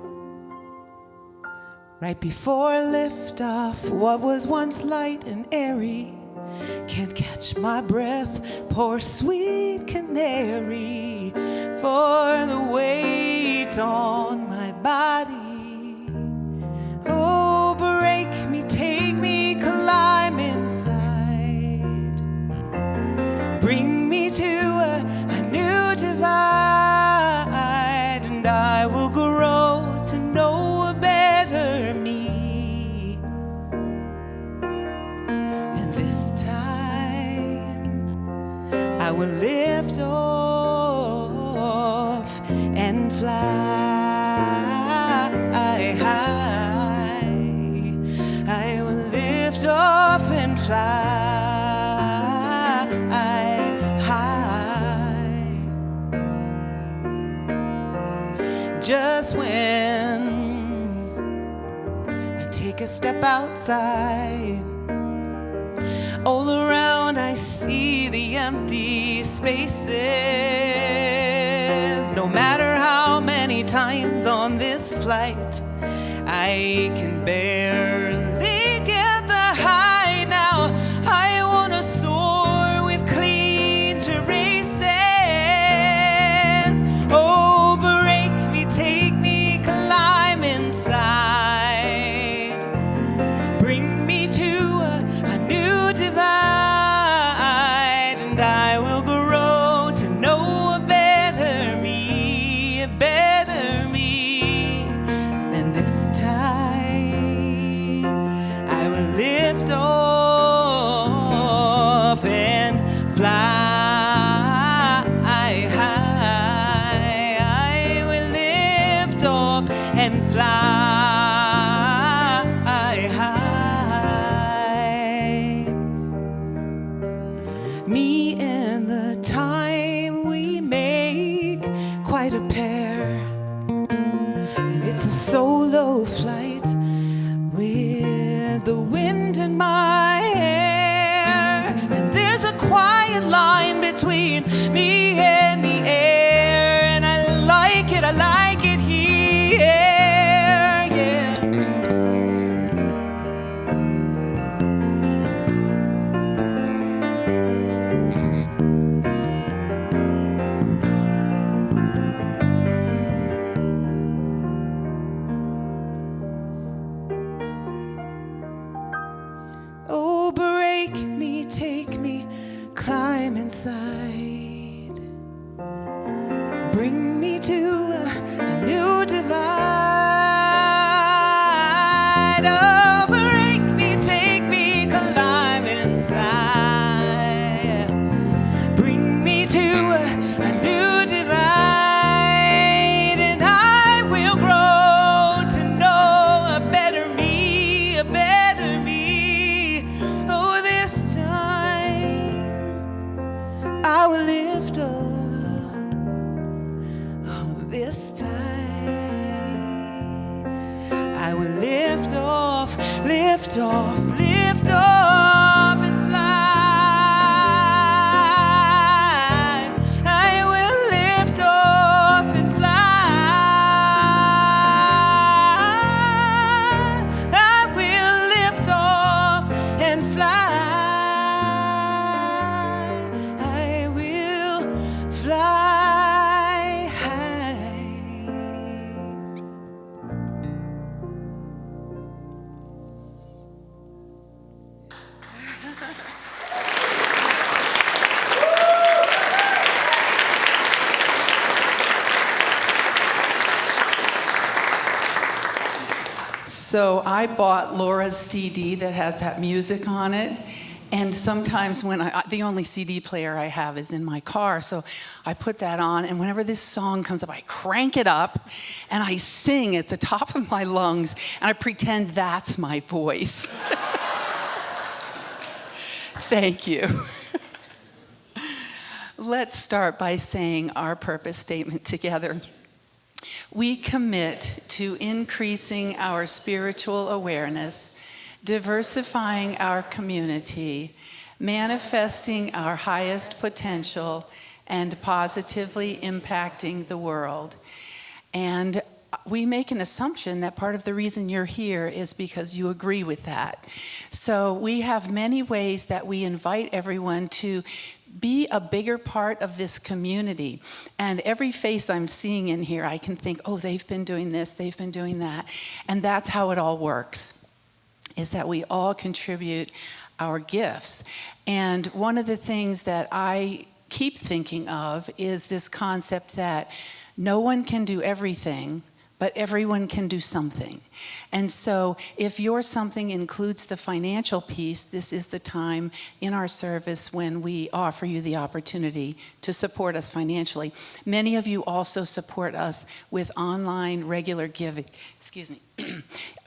Right before liftoff, what was once light and airy can't catch my breath. Poor sweet canary, for the weight on my body. Oh, break me, take me, climb inside. Bring me to a new divide, and I will grow to know a better me. And this time I will lift off and fly. I will lift off and fly high. Just when I take a step outside, all around I see the empty spaces. No matter how many times on this flight I can barely get the high. Now I wanna soar with clean terraces. Oh, break me, take me, climb inside. Bring me to a new divide, and I will grow to know a better me, a better me. And this time I will lift off and fly high. I will lift off and fly high. Me and the time we make quite a pair, and it's a solo flight with the wind in my hair. And there's a quiet line between me and the air, and I like it here, yeah. Bring me to a new divide. Oh, break me, take me, climb inside. Bring me to a new divide, and I will grow to know a better me, a better me. Oh, this time I will lift up. This time I will lift off, lift off, lift off and fly. I will lift off and fly. I will lift off and fly. I will fly high. So I bought Laura's CD that has that music on it. And sometimes when the only CD player I have is in my car, so I put that on, and whenever this song comes up, I crank it up, and I sing at the top of my lungs, and I pretend that's my voice. Thank you. Let's start by saying our purpose statement together. We commit to increasing our spiritual awareness, diversifying our community, manifesting our highest potential, and positively impacting the world. And we make an assumption that part of the reason you're here is because you agree with that. So we have many ways that we invite everyone to be a bigger part of this community. And every face I'm seeing in here, I can think, oh, they've been doing this, they've been doing that. And that's how it all works, is that we all contribute our gifts. And one of the things that I keep thinking of is this concept that no one can do everything, but everyone can do something. And so if your something includes the financial piece, this is the time in our service when we offer you the opportunity to support us financially. Many of you also support us with online regular giving,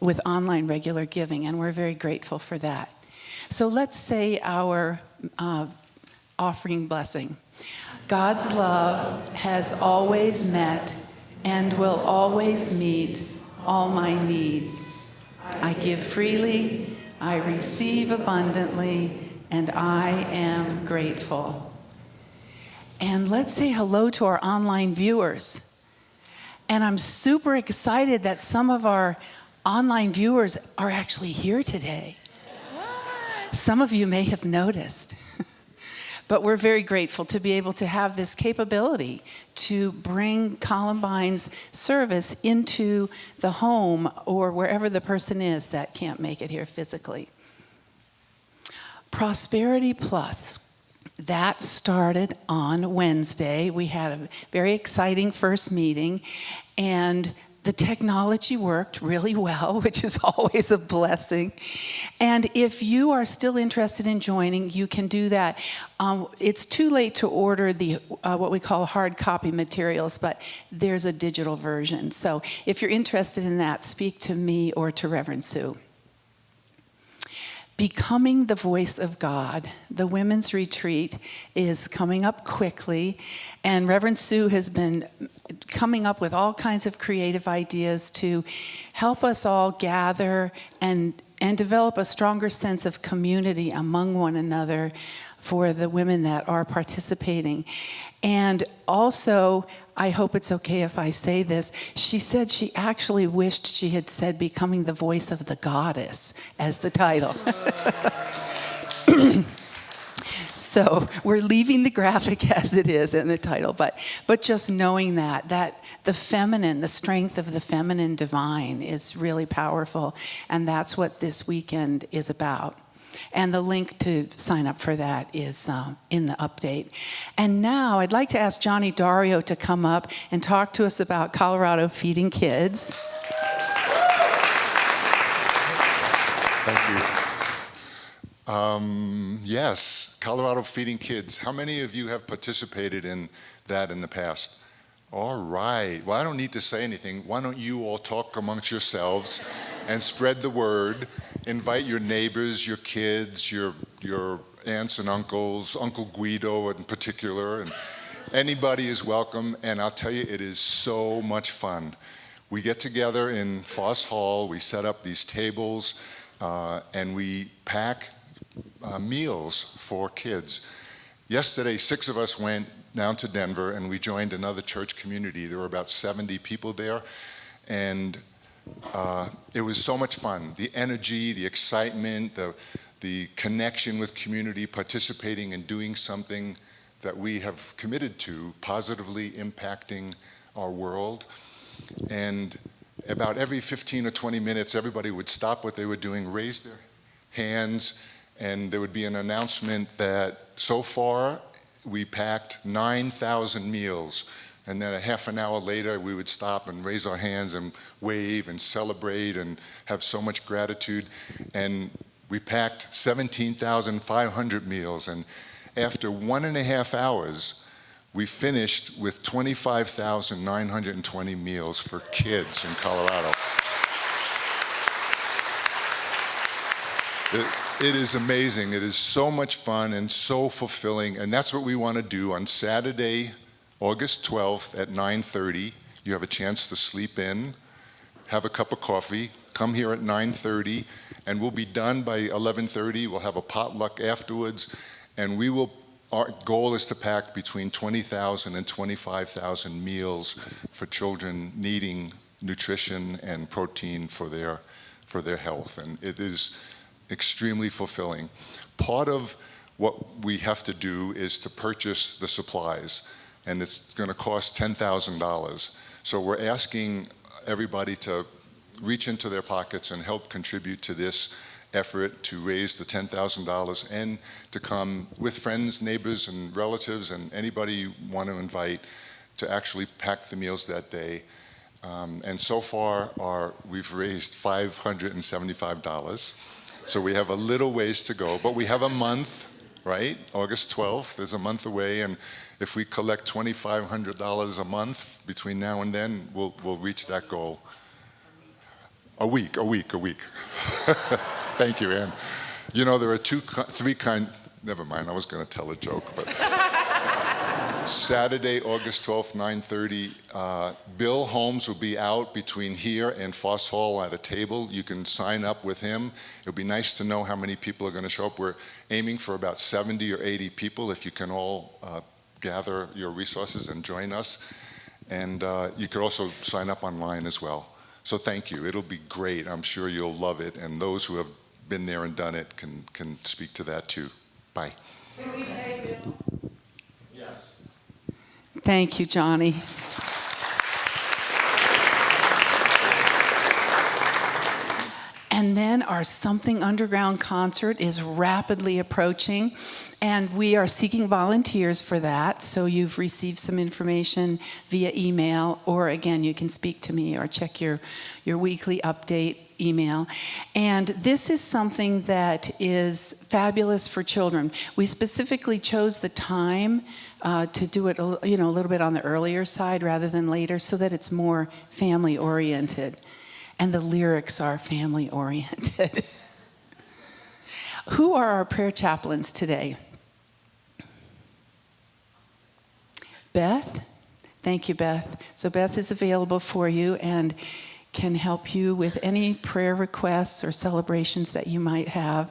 with online regular giving, and we're very grateful for that. So let's say our offering blessing. God's love has always met and will always meet all my needs. I give freely, I receive abundantly, and I am grateful. And let's say hello to our online viewers. And I'm super excited that some of our online viewers are actually here today. Some of you may have noticed. But we're very grateful to be able to have this capability to bring Columbine's service into the home or wherever the person is that can't make it here physically. Prosperity Plus, that started on Wednesday. We had a very exciting first meeting, and the technology worked really well, which is always a blessing. And if you are still interested in joining, you can do that. It's too late to order the what we call hard copy materials, but there's a digital version. So if you're interested in that, speak to me or to Reverend Sue. Becoming the Voice of God. The Women's Retreat is coming up quickly, and Reverend Sue has been coming up with all kinds of creative ideas to help us all gather and develop a stronger sense of community among one another for the women that are participating. And also, I hope it's okay if I say this, she said she actually wished she had said Becoming the Voice of the Goddess as the title. So we're leaving the graphic as it is in the title, but just knowing that the feminine, the strength of the feminine divine is really powerful, and that's what this weekend is about. And the link to sign up for that is in the update. And now I'd like to ask Johnny Dario to come up and talk to us about Colorado Feeding Kids. Thank you. Yes, Colorado Feeding Kids. How many of you have participated in that in the past? All right. Well, I don't need to say anything. Why don't you all talk amongst yourselves and spread the word? Invite your neighbors, your kids, your aunts and uncles, Uncle Guido in particular, and anybody is welcome. And I'll tell you, it is so much fun. We get together in Foss Hall. We set up these tables, and we pack meals for kids. Yesterday, 6 of us went down to Denver, and we joined another church community. There were about 70 people there, and it was so much fun. The energy, the excitement, the connection with community, participating and doing something that we have committed to, positively impacting our world. And about every 15 or 20 minutes, everybody would stop what they were doing, raise their hands, and there would be an announcement that so far we packed 9,000 meals. And then a half an hour later, we would stop and raise our hands and wave and celebrate and have so much gratitude. And we packed 17,500 meals. And after 1.5 hours, we finished with 25,920 meals for kids in Colorado. It is amazing. It is so much fun and so fulfilling. And that's what we want to do on Saturday, August 12th at 9:30. You have a chance to sleep in, have a cup of coffee, come here at 9:30, and we'll be done by 11:30. We'll have a potluck afterwards, and our goal is to pack between 20,000 and 25,000 meals for children needing nutrition and protein for their health. And it is extremely fulfilling. Part of what we have to do is to purchase the supplies, and it's going to cost $10,000. So we're asking everybody to reach into their pockets and help contribute to this effort to raise the $10,000 and to come with friends, neighbors, and relatives, and anybody you want to invite to actually pack the meals that day. And so far, we've raised $575. So we have a little ways to go, but we have a month, right? August 12th is a month away, and if we collect $2,500 a month between now and then, we'll reach that goal. A week. Thank you, Ann. You know, there are three kinds, never mind, I was going to tell a joke, but Saturday, August 12th, 9:30, Bill Holmes will be out between here and Foss Hall at a table. You can sign up with him. It'll be nice to know how many people are going to show up. We're aiming for about 70 or 80 people, if you can all gather your resources and join us. And you could also sign up online as well. So thank you. It'll be great. I'm sure you'll love it. And those who have been there and done it can speak to that too. Bye. Can we pay Bill? Yes. Thank you, Johnny. And then our Something Underground concert is rapidly approaching, and we are seeking volunteers for that. So you've received some information via email, or again, you can speak to me or check your weekly update email. And this is something that is fabulous for children. We specifically chose the time to do it, a little bit on the earlier side rather than later, so that it's more family oriented. And the lyrics are family oriented. Who are our prayer chaplains today? Beth? Thank you, Beth. So Beth is available for you and can help you with any prayer requests or celebrations that you might have.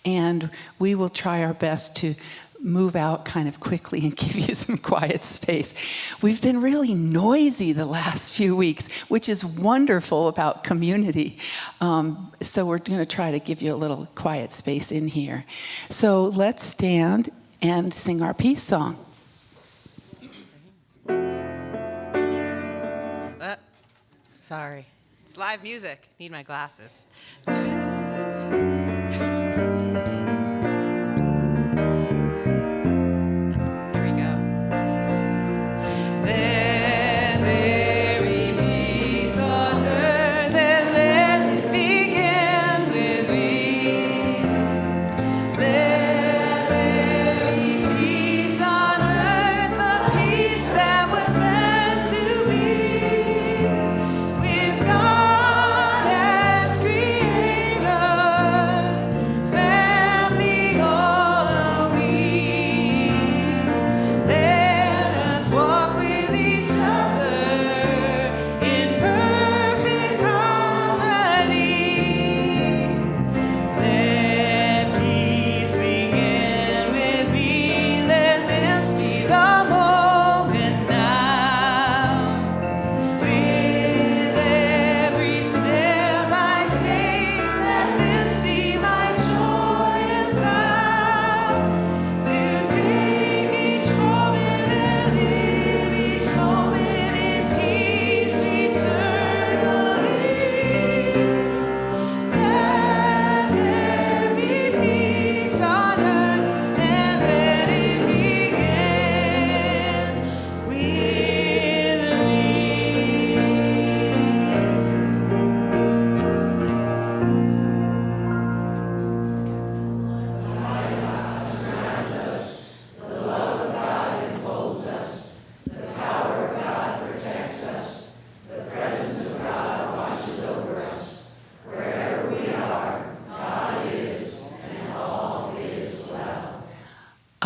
And we will try our best to move out kind of quickly and give you some quiet space. We've been really noisy the last few weeks, which is wonderful about community. So we're going to try to give you a little quiet space in here. So let's stand and sing our peace song. Sorry. It's live music. Need my glasses.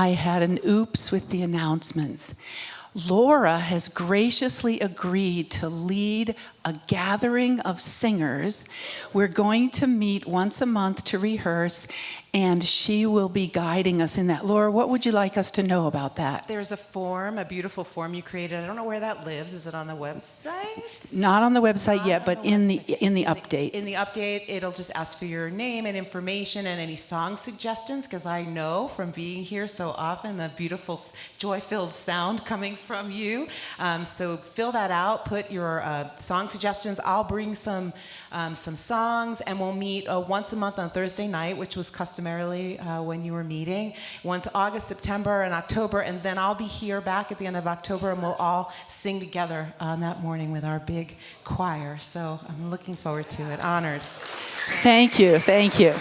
I had an oops with the announcements. Laura has graciously agreed to lead a gathering of singers. We're going to meet once a month to rehearse, and she will be guiding us in that. Laura, what would you like us to know about that? There's a form, a beautiful form you created. I don't know where that lives. Is it on the website? Not on the website Not yet, on but the in website. the update. In the update, it'll just ask for your name and information and any song suggestions, because I know from being here so often the beautiful, joy-filled sound coming from you. So fill that out, put your song suggestions. I'll bring some songs, and we'll meet once a month on Thursday night, which was customarily when you were meeting. Once August, September, and October, and then I'll be here back at the end of October, and we'll all sing together on that morning with our big choir. So I'm looking forward to it. Honored. Thank you. Thank you.